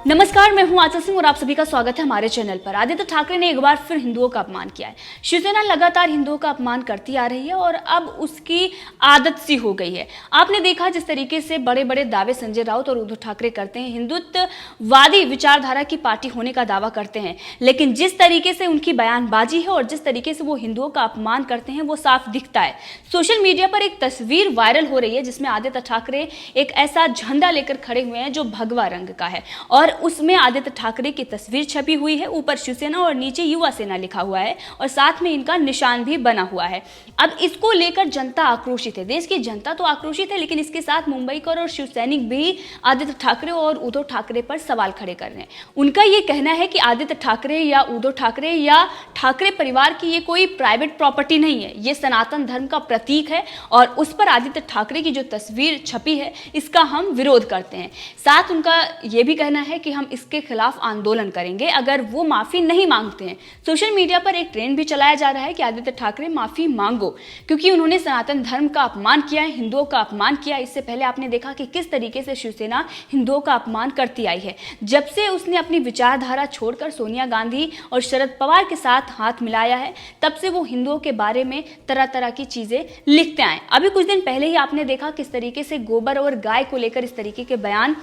नमस्कार, मैं हूं आचा सिंह और आप सभी का स्वागत है हमारे चैनल पर। आदित्य ठाकरे ने एक बार फिर हिंदुओं का अपमान किया है। शिवसेना लगातार हिंदुओं का अपमान करती आ रही है और अब उसकी आदत सी हो गई है। आपने देखा जिस तरीके से बड़े बड़े दावे संजय राउत और उद्धव ठाकरे करते हैं, हिंदुत्ववादी विचारधारा की पार्टी होने का दावा करते हैं, लेकिन जिस तरीके से उनकी बयानबाजी है और जिस तरीके से वो हिंदुओं का अपमान करते हैं वो साफ दिखता है। सोशल मीडिया पर एक तस्वीर वायरल हो रही है जिसमें आदित्य ठाकरे एक ऐसा झंडा लेकर खड़े हुए हैं जो भगवा रंग का है और उसमें आदित्य ठाकरे की तस्वीर छपी हुई है। ऊपर शिवसेना और नीचे युवा सेना लिखा हुआ है और साथ में इनका निशान भी बना हुआ है। अब इसको लेकर जनता आक्रोशित है। देश की जनता तो आक्रोशित है, लेकिन इसके साथ मुंबईकर और शिवसैनिक भी आदित्य ठाकरे और उद्धव ठाकरे पर सवाल खड़े कर रहे हैं। उनका ये कहना है कि आदित्य ठाकरे या उद्धव ठाकरे या ठाकरे परिवार की ये कोई प्राइवेट प्रॉपर्टी नहीं है, ये सनातन धर्म का प्रतीक है और उस पर आदित्य ठाकरे की जो तस्वीर छपी है इसका हम विरोध करते हैं। साथ उनका ये भी कहना है कि हम इसके खिलाफ आंदोलन करेंगे अगर वो माफी नहीं मांगते हैं। सोशल मीडिया पर एक ट्रेंड भी चलाया जा रहा है कि आदित्य ठाकरे माफी मांगो, क्योंकि उन्होंने सनातन धर्म का अपमान किया है, हिंदुओं का अपमान किया। इससे पहले आपने देखा कि किस तरीके से शिवसेना हिंदुओं का अपमान करती आई है। जब से उसने अपनी विचारधारा छोड़कर सोनिया गांधी और शरद पवार के साथ हाथ मिलाया है, तब से वो हिंदुओं के बारे में तरह तरह की चीजें लिखते आए। अभी कुछ दिन पहले ही आपने देखा किस तरीके से गोबर और गाय को लेकर इस तरीके के बयान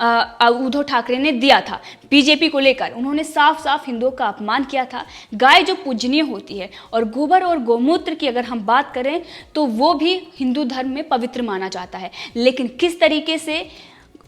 उद्धव ठाकरे ने दिया था। बीजेपी को लेकर उन्होंने साफ साफ हिंदुओं का अपमान किया था। गाय जो पूजनीय होती है और गोबर और गौमूत्र की अगर हम बात करें तो वो भी हिंदू धर्म में पवित्र माना जाता है, लेकिन किस तरीके से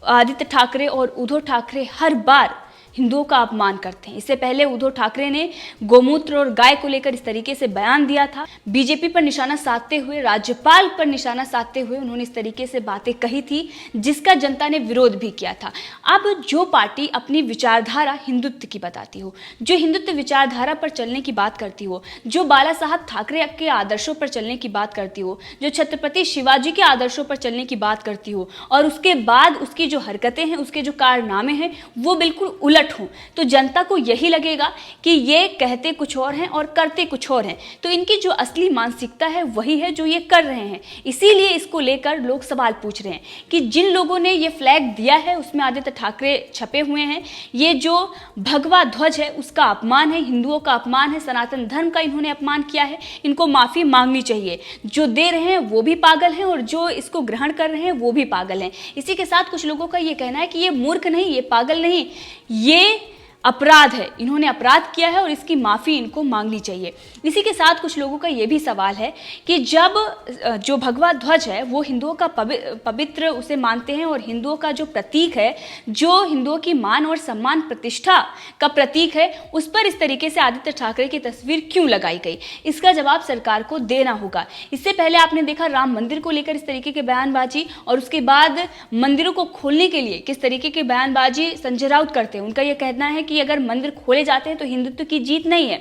आदित्य ठाकरे और उद्धव ठाकरे हर बार हिंदुओं का अपमान करते हैं। इससे पहले उद्धव ठाकरे ने गोमूत्र और गाय को लेकर इस तरीके से बयान दिया था। बीजेपी पर निशाना साधते हुए, राज्यपाल पर निशाना साधते हुए उन्होंने इस तरीके से बातें कही थी जिसका जनता ने विरोध भी किया था। अब जो पार्टी अपनी विचारधारा हिंदुत्व की बताती हो, जो हिंदुत्व विचारधारा पर चलने की बात करती हो, जो बाला साहब ठाकरे के आदर्शों पर चलने की बात करती हो, जो छत्रपति शिवाजी के आदर्शों पर चलने की बात करती हो और उसके बाद उसकी जो हरकतें हैं, उसके जो कारनामे हैं वो बिल्कुल उलट हो, तो जनता को यही लगेगा कि ये कहते कुछ और हैं और करते कुछ और हैं। तो इनकी जो असली मानसिकता है वही है जो ये कर रहे हैं। इसीलिए इसको लेकर लोग सवाल पूछ रहे हैं कि जिन लोगों ने ये फ्लैग दिया है उसमें आदित्य ठाकरे छपे हुए हैं, ये जो भगवा ध्वज है उसका अपमान है, हिंदुओं का अपमान है, सनातन धर्म का इन्होंने अपमान किया है, इनको माफी मांगनी चाहिए। जो दे रहे हैं वो भी पागल हैं और जो इसको ग्रहण कर रहे हैं वो भी पागल हैं। इसी के साथ कुछ लोगों का ये कहना है कि ये मूर्ख नहीं, ये पागल नहीं, ये अपराध है, इन्होंने अपराध किया है और इसकी माफ़ी इनको मांगनी चाहिए। इसी के साथ कुछ लोगों का ये भी सवाल है कि जब जो भगवा ध्वज है वो हिंदुओं का पवित्र उसे मानते हैं और हिंदुओं का जो प्रतीक है, जो हिंदुओं की मान और सम्मान प्रतिष्ठा का प्रतीक है, उस पर इस तरीके से आदित्य ठाकरे की तस्वीर क्यों लगाई गई, इसका जवाब सरकार को देना होगा। इससे पहले आपने देखा राम मंदिर को लेकर इस तरीके की बयानबाजी और उसके बाद मंदिरों को खोलने के लिए किस तरीके की बयानबाजी संजय राउत करते हैं। उनका यह कहना है कि अगर मंदिर खोले जाते हैं तो हिंदुत्व की जीत नहीं है।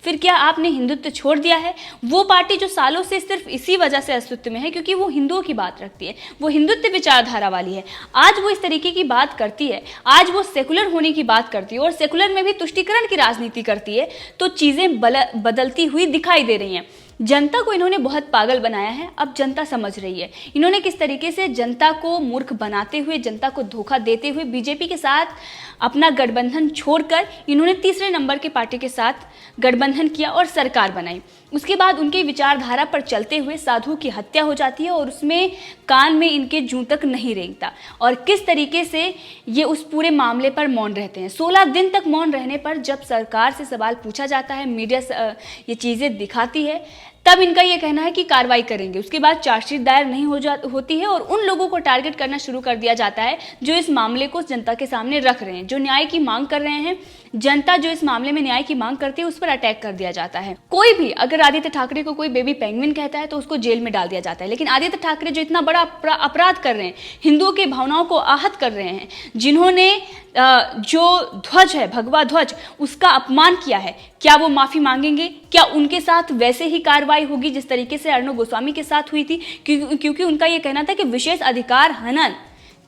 फिर क्या आपने हिंदुत्व छोड़ दिया है? वो पार्टी जो सालों से सिर्फ इसी वजह से अस्तित्व में है क्योंकि वो हिंदुओं की बात रखती है, वो हिंदुत्व विचारधारा वाली है, आज वो इस तरीके की बात करती है, आज वो सेकुलर होने की बात करती है और सेकुलर में भी तुष्टीकरण की राजनीति करती है, तो चीजें बदलती हुई दिखाई दे रही हैं। जनता को इन्होंने बहुत पागल बनाया है, अब जनता समझ रही है इन्होंने किस तरीके से जनता को मूर्ख बनाते हुए, जनता को धोखा देते हुए बीजेपी के साथ अपना गठबंधन छोड़कर इन्होंने तीसरे नंबर की पार्टी के साथ गठबंधन किया और सरकार बनाई। उसके बाद उनकी विचारधारा पर चलते हुए साधु की हत्या हो जाती है और उसमें कान में इनके जूं तक नहीं रेंगता और किस तरीके से ये उस पूरे मामले पर मौन रहते हैं। 16 दिन तक मौन रहने पर जब सरकार से सवाल पूछा जाता है, मीडिया ये चीज़ें दिखाती है, तब इनका ये कहना है कि कार्रवाई करेंगे। उसके बाद चार्जशीट दायर नहीं होती है और उन लोगों को टारगेट करना शुरू कर दिया जाता है जो इस मामले को जनता के सामने रख रहे हैं, जो न्याय की मांग कर रहे हैं। जनता जो इस मामले में न्याय की मांग करती है उस पर अटैक कर दिया जाता है। कोई भी अगर आदित्य ठाकरे को कोई बेबी पेंगुइन कहता है तो उसको जेल में डाल दिया जाता है, लेकिन आदित्य ठाकरे जो इतना बड़ा अपराध कर रहे हैं, हिंदुओं की भावनाओं को आहत कर रहे हैं, जिन्होंने जो ध्वज है भगवा ध्वज उसका अपमान किया है, क्या वो माफी मांगेंगे? क्या उनके साथ वैसे ही कार्रवाई होगी जिस तरीके से अर्णव गोस्वामी के साथ हुई थी? क्योंकि उनका ये कहना था कि विशेष अधिकार हनन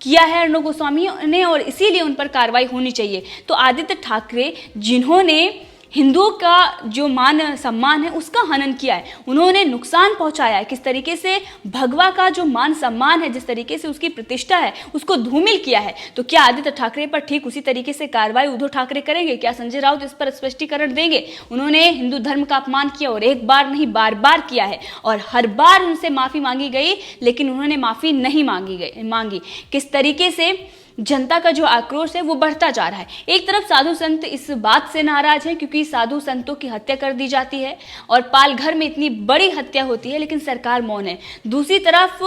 किया है अर्णव गोस्वामी ने और इसीलिए उन पर कार्रवाई होनी चाहिए। तो आदित्य ठाकरे जिन्होंने हिंदुओं का जो मान सम्मान है उसका हनन किया है, उन्होंने नुकसान पहुंचाया है, किस तरीके से भगवा का जो मान सम्मान है, जिस तरीके से उसकी प्रतिष्ठा है, उसको धूमिल किया है। तो क्या आदित्य ठाकरे पर ठीक उसी तरीके से कार्रवाई उद्धव ठाकरे करेंगे? क्या संजय राउत इस पर स्पष्टीकरण देंगे? उन्होंने हिंदू धर्म का अपमान किया और एक बार नहीं बार बार किया है और हर बार उनसे माफी मांगी गई, लेकिन उन्होंने माफी नहीं मांगी। किस तरीके से जनता का जो आक्रोश है वो बढ़ता जा रहा है। एक तरफ साधु संत इस बात से नाराज हैं क्योंकि साधु संतों की हत्या कर दी जाती है और पालघर में इतनी बड़ी हत्या होती है, लेकिन सरकार मौन है। दूसरी तरफ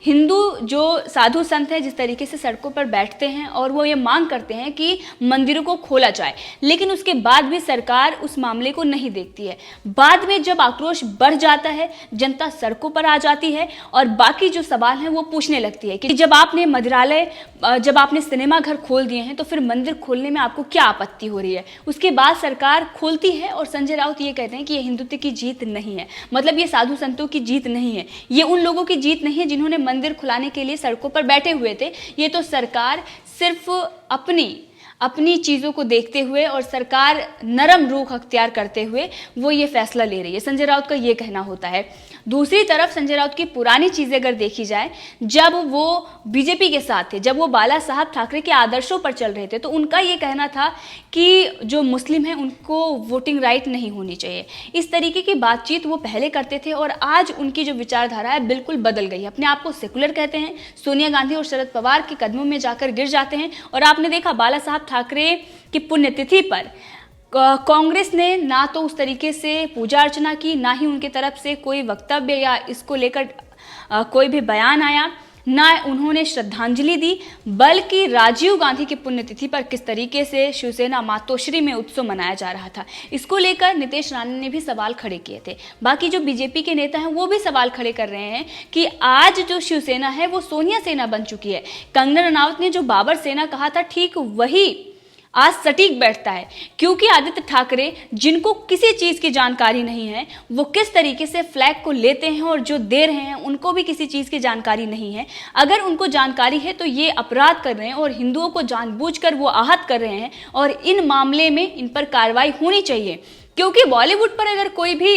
हिंदू जो साधु संत हैं जिस तरीके से सड़कों पर बैठते हैं और वो ये मांग करते हैं कि मंदिरों को खोला जाए, लेकिन उसके बाद भी सरकार उस मामले को नहीं देखती है। बाद में जब आक्रोश बढ़ जाता है, जनता सड़कों पर आ जाती है और बाकी जो सवाल हैं वो पूछने लगती है कि जब आपने मंदिरालय, जब आपने सिनेमा घर खोल दिए हैं तो फिर मंदिर खोलने में आपको क्या आपत्ति हो रही है? उसके बाद सरकार खोलती है और संजय राउत ये कहते हैं कि ये हिंदुत्व की जीत नहीं है, मतलब ये साधु संतों की जीत नहीं है, ये उन लोगों की जीत नहीं है जिन्होंने मंदिर खुलाने के लिए सड़कों पर बैठे हुए थे। ये तो सरकार सिर्फ अपनी चीज़ों को देखते हुए और सरकार नरम रुख अख्तियार करते हुए वो ये फैसला ले रही है, संजय राउत का ये कहना होता है। दूसरी तरफ संजय राउत की पुरानी चीज़ें अगर देखी जाए, जब वो बीजेपी के साथ थे, जब वो बाला साहब ठाकरे के आदर्शों पर चल रहे थे, तो उनका ये कहना था कि जो मुस्लिम हैं उनको वोटिंग राइट नहीं होनी चाहिए। इस तरीके की बातचीत वो पहले करते थे और आज उनकी जो विचारधारा है बिल्कुल बदल गई है। अपने आप को सेकुलर कहते हैं, सोनिया गांधी और शरद पवार के कदमों में जाकर गिर जाते हैं। और आपने देखा बाला साहब ठाकरे की पुण्यतिथि पर कांग्रेस ने ना तो उस तरीके से पूजा अर्चना की, ना ही उनके तरफ से कोई वक्तव्य या इसको लेकर कोई भी बयान आया, ना उन्होंने श्रद्धांजलि दी, बल्कि राजीव गांधी की पुण्यतिथि पर किस तरीके से शिवसेना मातोश्री में उत्सव मनाया जा रहा था, इसको लेकर नीतीश राणे ने भी सवाल खड़े किए थे। बाकी जो बीजेपी के नेता हैं वो भी सवाल खड़े कर रहे हैं कि आज जो शिवसेना है वो सोनिया सेना बन चुकी है। कंगना रनावत ने जो बाबर सेना कहा था, ठीक वही आज सटीक बैठता है, क्योंकि आदित्य ठाकरे जिनको किसी चीज़ की जानकारी नहीं है वो किस तरीके से फ्लैग को लेते हैं और जो दे रहे हैं उनको भी किसी चीज़ की जानकारी नहीं है। अगर उनको जानकारी है तो ये अपराध कर रहे हैं और हिंदुओं को जानबूझकर वो आहत कर रहे हैं और इन मामले में इन पर कार्रवाई होनी चाहिए। क्योंकि बॉलीवुड पर अगर कोई भी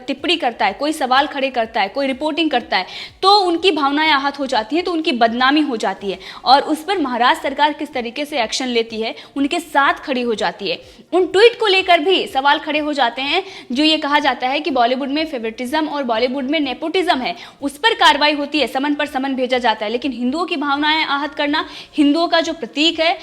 टिप्पणी करता है, कोई सवाल खड़े करता है, कोई रिपोर्टिंग करता है, तो उनकी भावनाएं आहत हो जाती हैं, तो उनकी बदनामी हो जाती है और उस पर महाराष्ट्र सरकार किस तरीके से एक्शन लेती है, उनके साथ खड़ी हो जाती है। उन ट्वीट को लेकर भी सवाल खड़े हो जाते हैं जो ये कहा जाता है कि बॉलीवुड में फेवरेटिज्म और बॉलीवुड में नेपोटिज्म है, उस पर कार्रवाई होती है, समन पर समन भेजा जाता है, लेकिन हिंदुओं की भावनाएं आहत करना, हिंदुओं का जो प्रतीक है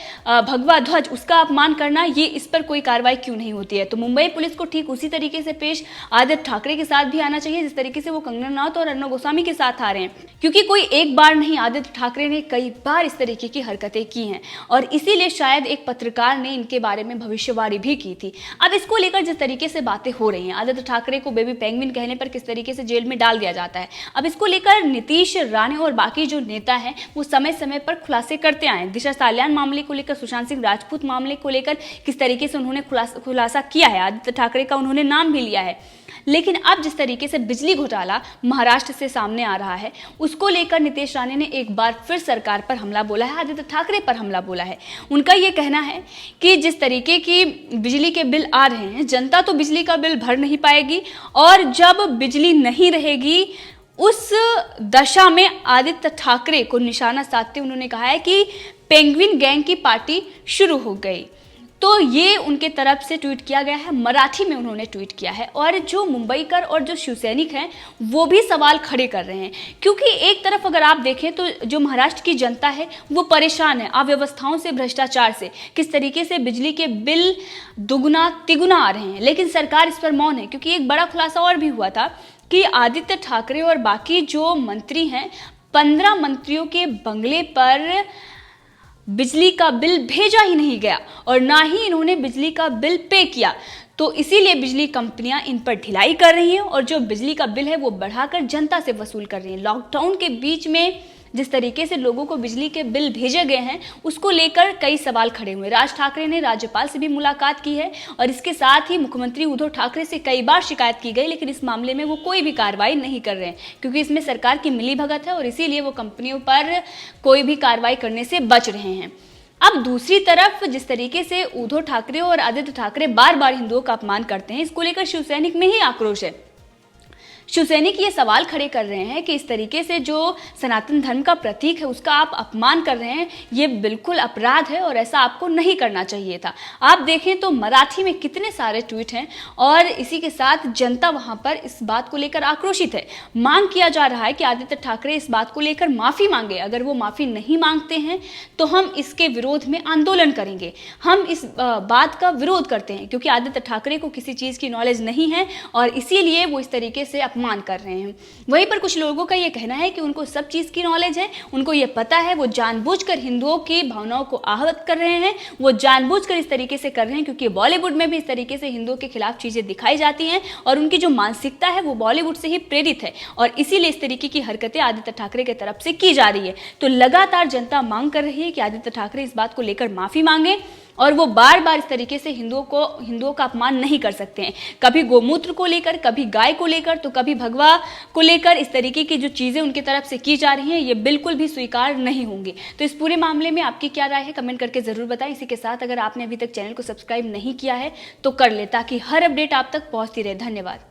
भगवा ध्वज, उसका अपमान करना, ये इस पर कोई कार्रवाई क्यों नहीं होती है? तो मुंबई पुलिस को ठीक उसी तरीके से पेश आदित्य ठाकरे के साथ भी आना चाहिए जिस तरीके से वो कंगना रनावत और अर्नब गोस्वामी के साथ आ रहे हैं, क्योंकि कोई एक बार नहीं, आदित्य ठाकरे ने कई बार इस तरीके की हरकतें की हैं और इसीलिए शायद एक पत्रकार ने इनके बारे में भविष्यवाणी भी की थी। अब इसको लेकर जिस तरीके से बातें हो रही हैं, आदित्य ठाकरे को बेबी पेंगुइन कहने पर किस तरीके से जेल में डाल दिया जाता है, अब इसको लेकर नीतीश राणे और बाकी जो नेता हैं वो समय समय पर खुलासे करते आए। दिशा सालियान मामले को लेकर, सुशांत सिंह राजपूत मामले को लेकर किस तरीके से उन्होंने खुलासा किया है, आदित्य ठाकरे का उन्होंने नाम भी लिया है। लेकिन अब जिस तरीके से बिजली घोटाला महाराष्ट्र से सामने आ रहा है, उसको लेकर नीतीश राणे ने एक बार फिर सरकार पर हमला बोला है, आदित्य ठाकरे पर हमला बोला है। उनका यह कहना है कि जिस तरीके की बिजली के बिल आ रहे हैं, जनता तो बिजली का बिल भर नहीं पाएगी और जब बिजली नहीं रहेगी उस दशा में आदित्य ठाकरे को निशाना साधते उन्होंने कहा है कि पेंगुइन गैंग की पार्टी शुरू हो गई। तो ये उनके तरफ से ट्वीट किया गया है, मराठी में उन्होंने ट्वीट किया है और जो मुंबईकर और जो शिवसैनिक हैं वो भी सवाल खड़े कर रहे हैं, क्योंकि एक तरफ अगर आप देखें तो जो महाराष्ट्र की जनता है वो परेशान है अव्यवस्थाओं से, भ्रष्टाचार से, किस तरीके से बिजली के बिल दुगुना तिगुना आ रहे हैं, लेकिन सरकार इस पर मौन है। क्योंकि एक बड़ा खुलासा और भी हुआ था कि आदित्य ठाकरे और बाकी जो मंत्री हैं, 15 मंत्रियों के बंगले पर बिजली का बिल भेजा ही नहीं गया और ना ही इन्होंने बिजली का बिल पे किया। तो इसीलिए बिजली कंपनियां इन पर ढिलाई कर रही हैं और जो बिजली का बिल है वो बढ़ाकर जनता से वसूल कर रही हैं। लॉकडाउन के बीच में जिस तरीके से लोगों को बिजली के बिल भेजे गए हैं उसको लेकर कई सवाल खड़े हुए। राज ठाकरे ने राज्यपाल से भी मुलाकात की है और इसके साथ ही मुख्यमंत्री उद्धव ठाकरे से कई बार शिकायत की गई, लेकिन इस मामले में वो कोई भी कार्रवाई नहीं कर रहे हैं क्योंकि इसमें सरकार की मिलीभगत है और इसीलिए वो कंपनियों पर कोई भी कार्रवाई करने से बच रहे हैं। अब दूसरी तरफ जिस तरीके से उद्धव ठाकरे और आदित्य ठाकरे बार बार हिंदुओं का अपमान करते हैं, इसको लेकर शिवसैनिक में ही आक्रोश है। शिवसैनिक ये सवाल खड़े कर रहे हैं कि इस तरीके से जो सनातन धर्म का प्रतीक है उसका आप अपमान कर रहे हैं, ये बिल्कुल अपराध है और ऐसा आपको नहीं करना चाहिए था। आप देखें तो मराठी में कितने सारे ट्वीट हैं और इसी के साथ जनता वहां पर इस बात को लेकर आक्रोशित है। मांग किया जा रहा है कि आदित्य ठाकरे इस बात को लेकर माफ़ी मांगे। अगर वो माफ़ी नहीं मांगते हैं तो हम इसके विरोध में आंदोलन करेंगे। हम इस बात का विरोध करते हैं क्योंकि आदित्य ठाकरे को किसी चीज़ की नॉलेज नहीं है और इसीलिए वो इस तरीके से अपमान कर रहे हैं। वहीं पर कुछ लोगों का ये कहना है कि उनको सब चीज़ की नॉलेज है, उनको ये पता है, वो जानबूझकर हिंदुओं की भावनाओं को आहत कर रहे हैं, वो जानबूझकर इस तरीके से कर रहे हैं क्योंकि बॉलीवुड में भी इस तरीके से हिंदुओं के खिलाफ चीज़ें दिखाई जाती हैं और उनकी जो मानसिकता है वो बॉलीवुड से ही प्रेरित है और इसीलिए इस तरीके की हरकतें आदित्य ठाकरे की तरफ से की जा रही है। तो लगातार जनता मांग कर रही है कि आदित्य ठाकरे इस बात को लेकर माफ़ी मांगे और वो बार बार इस तरीके से हिंदुओं का अपमान नहीं कर सकते हैं। कभी गोमूत्र को लेकर, कभी गाय को लेकर, तो कभी भगवा को लेकर इस तरीके की जो चीज़ें उनकी तरफ से की जा रही हैं ये बिल्कुल भी स्वीकार नहीं होंगी। तो इस पूरे मामले में आपकी क्या राय है, कमेंट करके ज़रूर बताएं। इसी के साथ अगर आपने अभी तक चैनल को सब्सक्राइब नहीं किया है तो कर ले ताकि हर अपडेट आप तक पहुँचती रहे। धन्यवाद।